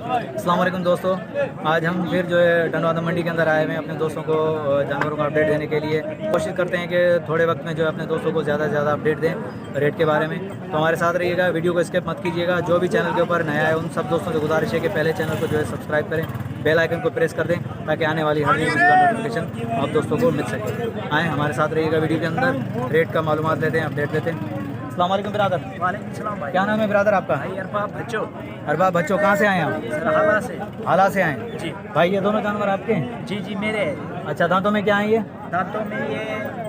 अस्सलाम वालेकुम दोस्तों, आज हम फिर जो है टनवादा मंडी के अंदर आए हुए हैं अपने दोस्तों को जानवरों का अपडेट देने के लिए। कोशिश करते हैं कि थोड़े वक्त में जो है अपने दोस्तों को ज़्यादा से ज़्यादा अपडेट दें रेट के बारे में। तो हमारे साथ रहिएगा, वीडियो को स्किप मत कीजिएगा। जो भी चैनल के ऊपर नया है उन सब दोस्तों से गुजारिश है कि पहले चैनल को जो है सब्सक्राइब करें, बेल आइकन को प्रेस कर दें ताकि आने वाली हर वीडियो का नोटिफिकेशन आप दोस्तों को मिल सके। आएँ हमारे साथ रहिएगा, वीडियो के अंदर रेट का मालूमात लेते हैं, अपडेट लेते हैं। अस्सलाम वालेकुम बिरादर। वालेकुम सलाम भाई। क्या नाम है बिरादर आपका? भाई अरबाब बच्चो। अरबाब बच्चों, कहाँ से आए हैं आप? हाला से। हाला से आए जी भाई। ये दोनों जानवर आपके हैं? जी जी मेरे हैं। अच्छा, दांतों में क्या है ये? दांतों में ये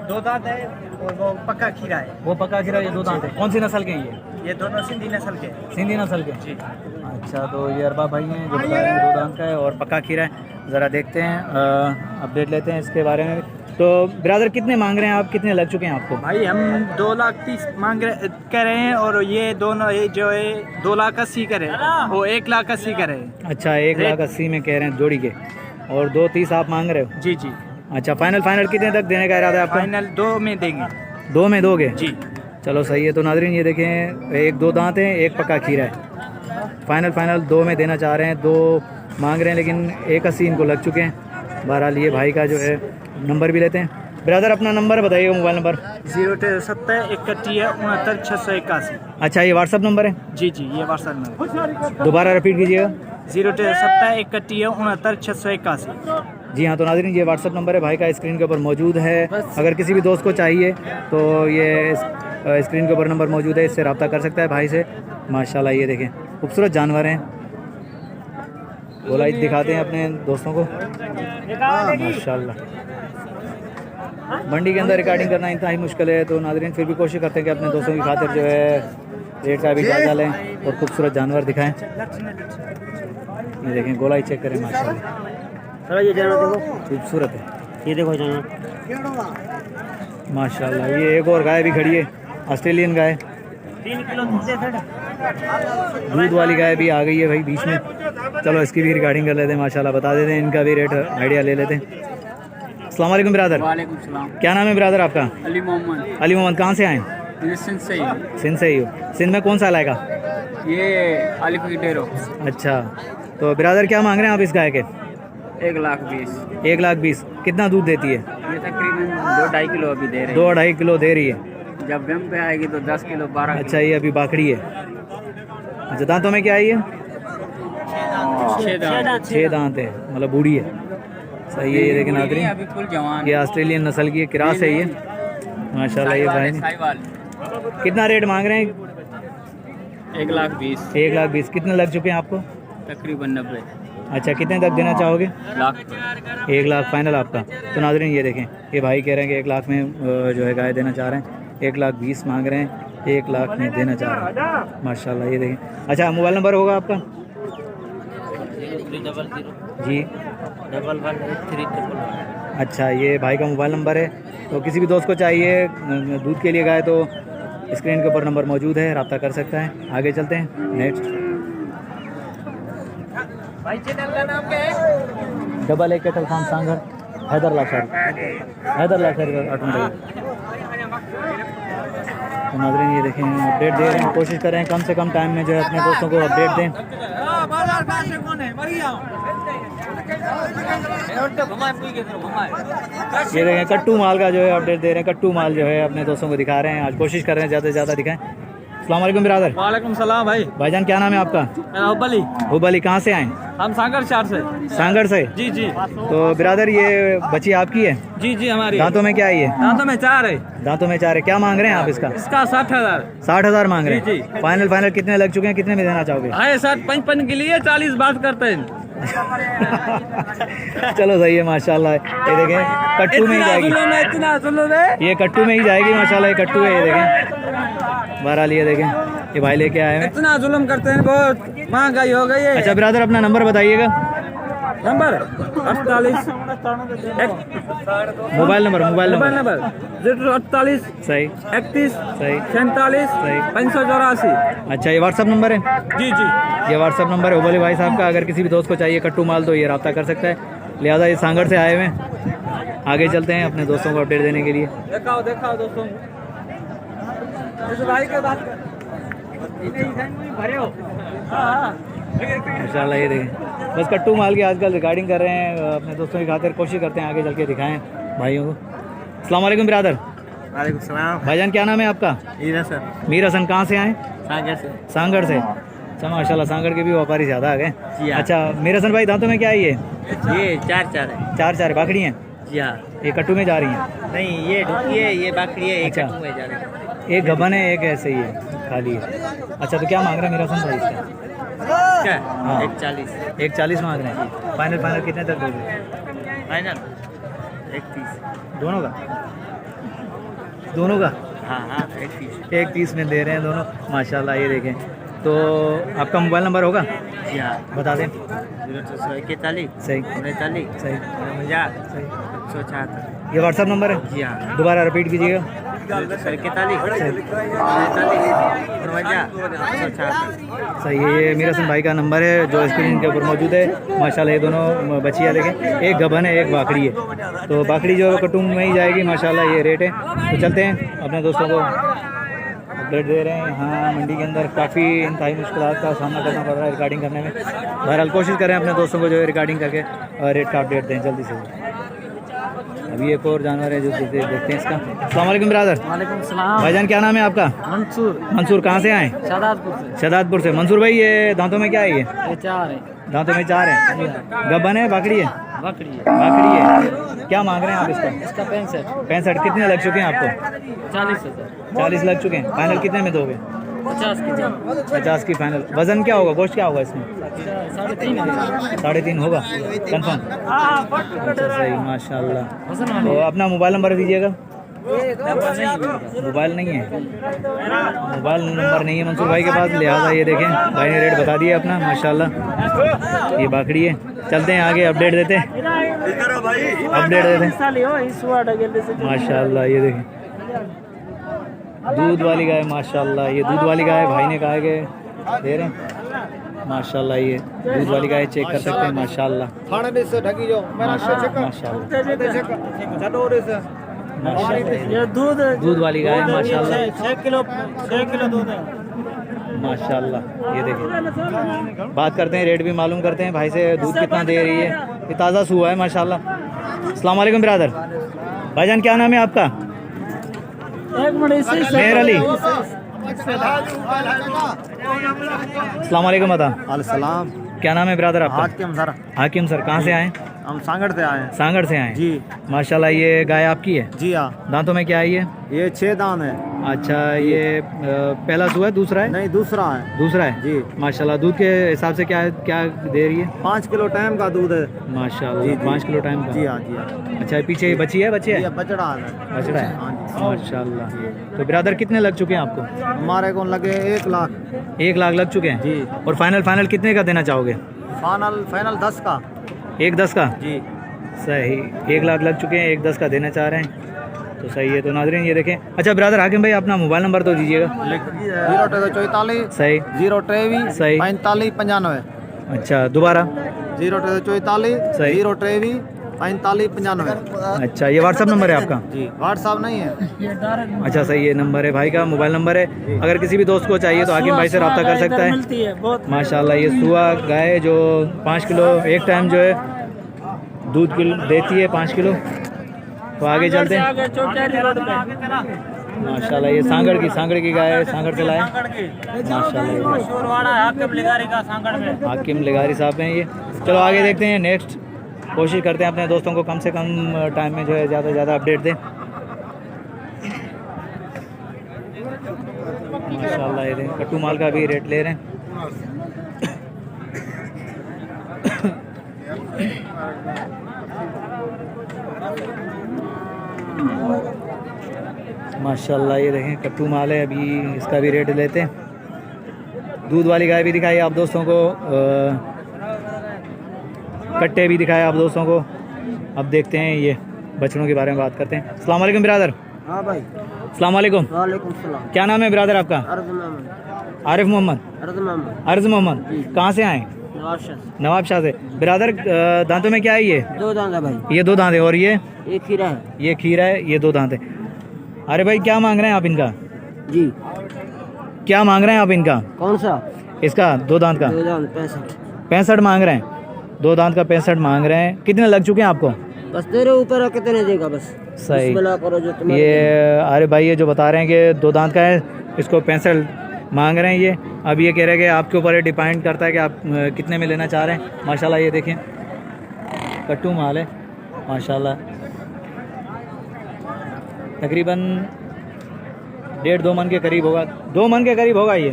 2 दांत है और वो पक्का खीरा है। वो पक्का खीरा, ये 2 दांत है। कौन सी नस्ल के हैं ये दोनों सिंधी नस्ल के हैं। सिंधी नस्ल के? जी अच्छा, तो ये अरबाब भाई हैं जो बता रहे हैं 2 दांत का है और पक्का खीरा है। ज़रा देखते हैं, अपडेट लेते हैं इसके बारे में। तो बिरादर कितने मांग रहे हैं आप, कितने लग चुके हैं आपको? भाई हम 2,30,000 कह रहे हैं और ये दोनों ये जो है 2,80,000 करे, वो 1,80,000 करे। अच्छा, 1,80,000 में कह रहे हैं जोड़ी के और 2,30,000 आप मांग रहे हो? जी जी। अच्छा, फाइनल कितने तक देने का इरादा है आपका? फाइनल 2 में देंगे। 2 में दोगे? जी चलो सही है। तो नाज़रीन ये देखें, 1-2 दांत हैं, 1 पक्का खीरा है। फाइनल 2 में देना चाह रहे हैं, 2 मांग रहे हैं लेकिन 1,80,000 इनको लग चुके हैं। बहरहाल ये भाई का जो है नंबर भी लेते हैं। ब्रदर अपना नंबर बताइएगा, मोबाइल नंबर। 073 31 69 681। अच्छा, ये व्हाट्सअप नंबर है? जी जी ये व्हाट्सएप नंबर। दोबारा रिपीट कीजिएगा। 073 31 69 681। जी हाँ, तो नाज़रीन ये व्हाट्सअप नंबर है भाई का, स्क्रीन के ऊपर मौजूद है। अगर किसी भी दोस्त को चाहिए तो ये स्क्रीन के ऊपर नंबर मौजूद है, इससे रब्ता कर सकता है भाई से। माशाल्लाह ये देखें खूबसूरत जानवर हैं। गोलाई दिखाते हैं अपने दोस्तों को। माशाल्लाह मंडी के अंदर रिकॉर्डिंग करना इतना ही मुश्किल है, तो नाज़रीन फिर भी कोशिश करते हैं कि अपने दोस्तों की खातिर जो है रेट का भी जायजा लें और खूबसूरत जानवर दिखाएं। ये देखें गोलाई चेक करें, माशाल्लाह ये जानवर देखो खूबसूरत है। ये देखो जानवर माशाल्लाह। ये एक और गाय भी खड़ी है, ऑस्ट्रेलियन गाय। 3 किलो दूध वाली गाय भी आ गई है भाई बीच में। चलो इसकी भी रिकॉर्डिंग कर लेते हैं, माशाल्लाह बता देते हैं, इनका भी रेट आइडिया ले लेते हैं। अस्सलाम वालेकुम बिरादर। वालेकुम सलाम। क्या नाम है बिरादर आपका? अली मोहम्मद। अली मोहम्मद, कहाँ से आए? सिंध से ही। सिंध से ही हो? सिंध में कौन सा इलाका? ये आलिफ की डेरो। अच्छा, तो बिरादर क्या मांग रहे हैं आप इस गाय के? 1,20,000। 1,20,000। कितना दूध देती है? ये तकरीबन 2-2.5 किलो अभी दे रहे 2-2.5 किलो दे रही है। हैं। जब दम पे आएगी तो 10 किलो 12 अच्छा, ये अभी बाकड़ी है। अच्छा, दांतों में क्या है ये? 6 दांत है, मतलब बूढ़ी है। सही है। ये देखें नाज़रीन, अभी फुल जवान। ये ऑस्ट्रेलियन नस्ल की क्रास है ये। माशाल्लाह ये भाई कितना रेट मांग रहे हैं? 1,20,000। 1,20,000। कितने लग चुके हैं आपको? तकरीबन 90 अच्छा, कितने तक देना चाहोगे? लाख। 1,00,000 फाइनल आपका। तो नाज़रीन ये देखें, ये भाई कह रहे हैं कि 1,00,000 में जो है गाय देना चाह रहे हैं। 1,20,000 मांग रहे हैं, 1,00,000 में देना चाह रहे हैं। माशाल्लाह ये देखें। अच्छा, मोबाइल नंबर होगा आपका? 000 जी 118311। अच्छा, ये भाई का मोबाइल नंबर है। तो किसी भी दोस्त को चाहिए दूध के लिए गाय तो स्क्रीन के ऊपर नंबर मौजूद है, रब्ता कर सकता है। आगे चलते हैं नेक्स्ट। भाई चैनल का नाम क्या है? 1 केटल खान सांगर हैदर लाशर ऑटोमेटिक। तो नाज़रीन ये देखें अपडेट दे रहे हैं, कोशिश कर रहे हैं कम से कम टाइम में जो है अपने दोस्तों को अपडेट दें। ये देखें कट्टू माल का जो है अपडेट दे रहे हैं, कट्टू माल जो है अपने दोस्तों को दिखा रहे हैं। आज कोशिश कर रहे हैं ज़्यादा से ज़्यादा दिखाएं। अस्सलाम वालेकुम बिरादर। वालेकुम सलाम भाई। भाईजान क्या नाम है आपका? हुबली। हुबली, कहाँ से आए? हम सांगर शहर से। सांगड़ से? जी जी। तो बिरादर ये बच्ची आपकी है? जी जी हमारी। दांतों में क्या है ये? दांतों में 4 है। दांतों में 4 है। क्या मांग रहे हैं आप इसका? इसका 60,000। 60,000 मांग रहे हैं? जी। फाइनल कितने लग चुके हैं, कितने में देना चाहोगे? है 55 के लिए 40 बात करते हैं। चलो सही है माशाल्लाह। ये देखें कट्टू में ही जाएगी, इतना जुल्म है। ये कट्टू में ही जाएगी माशाल्लाह। ये कट्टू है, ये देखें। बहरहाल ये देखें ये भाई लेके आए हैं। इतना जुल्म करते हैं, बहुत महंगाई हो गई है। अच्छा बिरादर अपना नंबर बताइएगा। नंबर 48 मोबाइल नंबर 048 सही 31 सही 47 सही 584। अच्छा, ये व्हाट्सअप नंबर है? जी जी ये व्हाट्सअप नंबर है उबली भाई साहब का। अगर किसी भी दोस्त को चाहिए कट्टू माल तो ये रब्ता कर सकता है। लिहाजा ये सांगड़ से आए हुए हैं। आगे चलते हैं अपने दोस्तों को अपडेट देने के लिए। दिखाओ दोस्तों इस भाई के बात भरे हो। हाँ माशाल्लाह ये देखें, बस कट्टू माल की आजकल रिकॉर्डिंग कर रहे हैं अपने दोस्तों की खातिर, कोशिश करते हैं आगे चल के दिखाएं भाइयों को। अस्सलाम वालेकुम ब्रदर। वालेकुम सलाम। भाईजान क्या नाम है आपका? इधर सर मीर हसन। कहाँ से आए? सागर से। सांगड़ से। अच्छा माशाल्लाह, सांगड़ के भी व्यापारी ज़्यादा आ गए। जी हाँ। अच्छा मीर हसन भाई, दांतों में क्या है ये? ये 4 है। चार बाकड़ी हैं, जी हाँ। ये कट्टू में जा रही हैं? नहीं, ये ढुकी है, ये बाकड़ी है, एक अच्छा। कट्टू में जा रहा है। एक गबन है, एक ऐसे ही है खाली है। अच्छा तो क्या मांग रहे हैं मीर हसन भाई इसका? क्या? हाँ। 140। 140 मांग रहे हैं। फाइनल कितने तक दोगे? फाइनल 130। दोनों का? हाँ हाँ 130। 130 में दे रहे हैं दोनों। माशाल्लाह ये देखें। तो आपका मोबाइल नंबर होगा? जी हाँ। बता दें। 041 सही 39 सही 49 सही। 176। ये व्हाट्सअप नंबर है? जी हाँ। दोबारा रिपीट कीजिएगा। 041 49 176। सही है, ये मीर हसन भाई का नंबर है जो स्क्रीन के ऊपर मौजूद है। माशाल्लाह ये दोनों बच्चियाँ देखें, एक गबन है एक बाकड़ी है। तो बाकड़ी जो है कटुम में ही जाएगी। माशाल्लाह ये रेट है। तो चलते हैं अपने दोस्तों को अपडेट दे रहे हैं। यहाँ मंडी के अंदर काफ़ी इंतहाई मुश्किलात का सामना करना पड़ रहा है रिकॉर्डिंग करने में। बहरहाल कोशिश करें अपने दोस्तों को जो है रिकॉर्डिंग करके रेट का अपडेट दें जल्दी से। अभी एक और जानवर है जो देखते हैं इसका। अस्सलाम वालेकुम ब्रदर। वालेकुम सलाम। भाईजान क्या नाम है आपका? मंसूर। कहाँ से आए? शहदादपुर से। मंसूर भाई ये दांतों में क्या है? ये 4 है। दांतों में 4 है। गबन है बाकड़ी है? बाकड़ी है। बाकड़ी है। क्या मांग रहे हैं आप इसका? इसका 65। कितने लग चुके हैं आपको? 40,000। 40 लग चुके हैं। फाइनल कितने में दोगे? 50 की। 50 की फाइनल। वजन क्या होगा, गोश्त क्या होगा इसमें? 3.5 3.5 होगा कंफर्म? अच्छा सही माशाल्लाह। तो अपना मोबाइल नंबर दीजिएगा। मोबाइल नहीं है, मोबाइल नंबर नहीं है मंसूर भाई के पास, लिहाजा ये देखें भाई ने रेट बता दिया अपना। माशाल्लाह ये बाकड़ी है। चलते हैं आगे, अपडेट देते हैं। माशाल्लाह ये देखें दूध वाली गाय। माशाल्लाह ये दूध वाली गाय भाई ने कहा कि दे रहे हैं। माशाल्लाह ये दूध वाली गाय चेक कर सकते हैं। माशाल्लाह ये दूध वाली गाय माशाल्लाह 6 किलो दूध है। माशाल्लाह ये देखिए। बात करते हैं, रेट भी मालूम करते हैं भाई से, दूध कितना दे रही है। ये ताज़ा सुआ है माशाल्लाह। अस्सलाम वालेकुम ब्रदर। भाईजान क्या नाम है आपका? मेहर अली। अस्सलाम वालेकुम अता। सलाम। क्या नाम है ब्रदर आपका? हाकिम सर। कहाँ से आए? हम सांगड़ से आए हैं। सांगड़ से आए जी। माशाल्लाह ये गाय आपकी है? जी हाँ। दांतों में क्या है ये 6 दांत है। अच्छा ये पहला सुआ है दूसरा है? नहीं, दूसरा है। दूसरा है जी। माशाल्लाह। दूध के हिसाब से क्या दे रही है? 5 किलो टाइम का दूध है। माशाल्लाह 5 किलो टाइम का। जी हाँ जी हाँ। अच्छा पीछे ये बच्ची है? बच्चे है? ये बछड़ा है। बछड़ा है। हाँ जी। माशाल्लाह। तो ब्रदर कितने लग चुके हैं आपको? हमारे को लगे 1 लाख। 1 लाख लग चुके हैं जी। और फाइनल कितने का देना चाहोगे? फाइनल 10 का। 1.10 का? जी। सही। 1 लाख लग चुके हैं, 1.10 का देना चाह रहे हैं तो सही है। तो नाज़रीन ये देखें। अच्छा ब्रदर हाकिम भाई अपना मोबाइल नंबर तो दीजिएगा। 044 सही 023 सही 45 95। अच्छा दोबारा 044 सही 023 45 95। अच्छा ये व्हाट्सअप नंबर है आपका? जी। व्हाट्सअप नहीं है। अच्छा सही, ये नंबर है भाई का, मोबाइल नंबर है। अगर किसी भी दोस्त को चाहिए तो हाकिम भाई से रब्ता कर सकता है। माशाल्लाह ये सुआ गाय जो 5 किलो एक टाइम जो है दूध देती है 5 किलो। तो आगे चलते हैं। माशाल्लाह ये सांगड़ की गाय है, सांगड़ से लाए माशाल्लाह। हाकिम लेगारी साहब हैं ये। चलो आगे देखते हैं नेक्स्ट। कोशिश करते हैं अपने दोस्तों को कम से कम टाइम में जो है ज़्यादा से ज़्यादा अपडेट दें। माशाल्लाह ये देखें कट्टू माल का भी रेट ले रहे हैं। माशाल्लाह ये देखें कट्टू माल है, अभी इसका भी रेट लेते हैं। दूध वाली गाय भी दिखाई आप दोस्तों को, कट्टे भी दिखाए आप दोस्तों को। अब देखते हैं ये बछड़ों के बारे में बात करते हैं। अस्सलाम वालेकुम ब्रदर। हाँ भाई। अस्सलाम वालेकुम। वालेकुम सलाम। क्या नाम है ब्रदर आपका? आरिफ मोहम्मद। अर्ज मोहम्मद। कहाँ से आए? नवाब शाह से। ब्रदर दांतों में क्या है ये? 2 दांत है भाई। ये 2 दांत है और ये खीरा है। ये खीरा है, ये 2 दांत है। अरे भाई क्या मांग रहे हैं आप इनका? जी। क्या मांग रहे हैं आप इनका? कौन सा? इसका 2 दांत का 65 मांग रहे हैं। 2 दांत का 65 मांग रहे हैं। कितने लग चुके हैं आपको? बस तेरे ऊपर है, कितने देगा बस। सही। बिस्मिल्लाह करो जो तुम्हारे ये अरे भाई ये जो बता रहे हैं कि 2 दांत का है, इसको 65 मांग रहे हैं ये। अब ये कह रहे हैं कि आपके ऊपर डिपेंड करता है कि आप कितने में लेना चाह रहे हैं। माशाल्लाह ये देखें कट्टू माल है माशाल्लाह। तकरीबन 1.5-2 मन के करीब होगा, 2 मन के करीब होगा ये,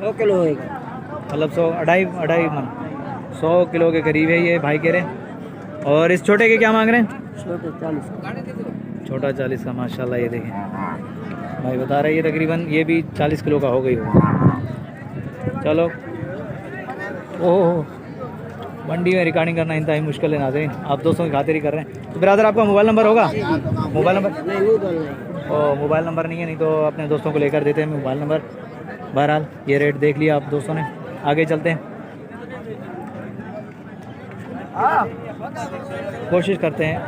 100 किलो होएगा। मतलब 100 2.5 मन 100 किलो के करीब है ये भाई कह रहे हैं। और इस छोटे के क्या मांग रहे हैं? छोटे 40। छोटा 40 का माशाल्लाह ये देखें भाई बता रहे हैं। ये तकरीबन ये भी 40 किलो का हो गई होगा। चलो ओह मंडी में रिकॉर्डिंग करना इंतहाई मुश्किल है नाज़रीन, आप दोस्तों की खातिर ही कर रहे हैं। तो ब्रदर आपका मोबाइल नंबर होगा? मोबाइल नंबर नहीं मोबाइल नंबर नहीं है, नहीं तो अपने दोस्तों को लेकर देते हैं मोबाइल नंबर। बहरहाल ये रेट देख लिया आप दोस्तों ने, आगे चलते हैं, कोशिश करते हैं।